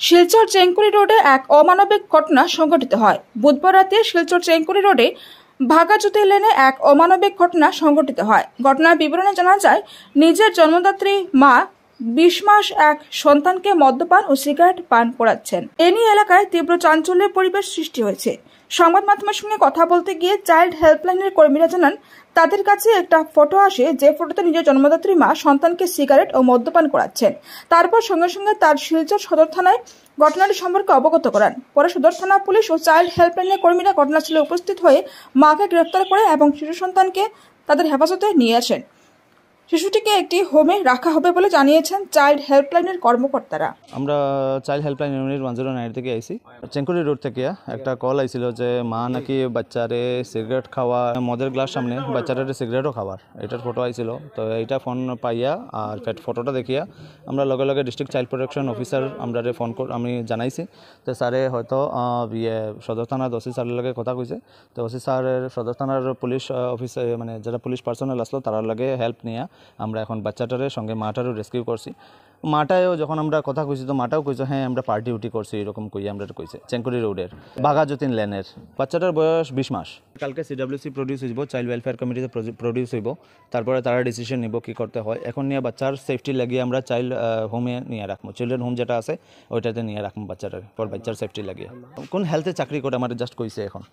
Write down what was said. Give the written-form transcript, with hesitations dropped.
শিলচর চেঙ্কুরি রোডে এক অমানবিক ঘটনা সংঘটিত হয়। বুধবার রাতে শিলচর চেঙ্কুরি রোডে ভাগাজুতি লেনে এক অমানবিক ঘটনা সংঘটিত হয়। ঘটনার বিবরণে জানা যায়, নিজের জন্মদাত্রী মা 20 মাস এক সন্তানকে মদ্যপান ও সিগারেট পান করাচ্ছেন। এ নিয়ে এলাকায় তীব্র চাঞ্চল্যের পরিবেশ সৃষ্টি হয়েছে। সংবাদ মাধ্যমের সঙ্গে কথা বলতে গিয়ে চাইল্ড হেল্পলাইনের কর্মীরা জানান, তাদের কাছে একটা ফটো আসে, যে ফটোতে নিজের জন্মদাত্রী মা সন্তানকে সিগারেট ও মদ্যপান করাচ্ছেন। তারপর সঙ্গে সঙ্গে তার শিলচর সদর থানায় ঘটনাটি সম্পর্কে অবগত করান। পরে সদর থানা পুলিশ ও চাইল্ড হেল্পলাইনের কর্মীরা ঘটনাস্থলে উপস্থিত হয়ে মাকে গ্রেফতার করে এবং শিশু সন্তানকে তাদের হেফাজতে নিয়ে আসেন। শিশুটিকে একটি হোমে রাখা হবে বলে জানিয়েছেন চাইল্ড হেল্পলাইনের কর্মকর্তারা। আমরা চাইল্ড হেল্পলাইন ইউনিট 109 থেকে আইছি। চেঙ্কুরি রোড থেকে একটা কল আইছিল যে মা নাকি বাচ্চারে সিগারেট খাওয়া, মদের গ্লাস সামনে বাচ্চারে সিগারেটও খাওয়ার, এটার ফটো আইছিল। তো এইটা ফোন পাইয়া আর ফটোটা দেখিয়া আমরা লগে লগে ডিস্ট্রিক্ট চাইল্ড প্রোটেকশন অফিসার আমরা ফোন আমি জানাইছি। তো স্যারে হয়তো সদর থানার ওসি স্যারের লগে কথা কইছে। তো ওসি স্যারের সদর থানার পুলিশ অফিসার মানে যারা পুলিশ পার্সোনাল আসলো তার লগে হেল্প নিয়ে আমরা এখন বাচ্চাটারের সঙ্গে মাটারও রেস্কিউ করছি। মাটায়ও যখন আমরা কথা কইছি তো মাটাও কইছে হ্যাঁ আমরা পার্টি উটি করছি, এরকম কই আমরা কইছে। চেঙ্কুরি রোডের বাঘাযতীন লেনের বাচ্চাটার বয়স 20 মাস। কালকে সিডব্লিউসি প্রডিউস হইব, চাইল্ড ওয়েলফেয়ার কমিটিতে প্রডিউস হইব, তারপরে তারা ডিসিশন নিব কি করতে হয়। এখন নিয়ে বাচ্চার সেফটি লাগিয়ে আমরা চাইল্ড হোমে নিয়ে রাখবো, চিলড্রেন হোম যেটা আছে ওইটাতে নিয়ে রাখবো বাচ্চাটার, পর বাচ্চার সেফটি লাগিয়ে। কোন হেলথে চাকরি করে আমার জাস্ট কইছে এখন।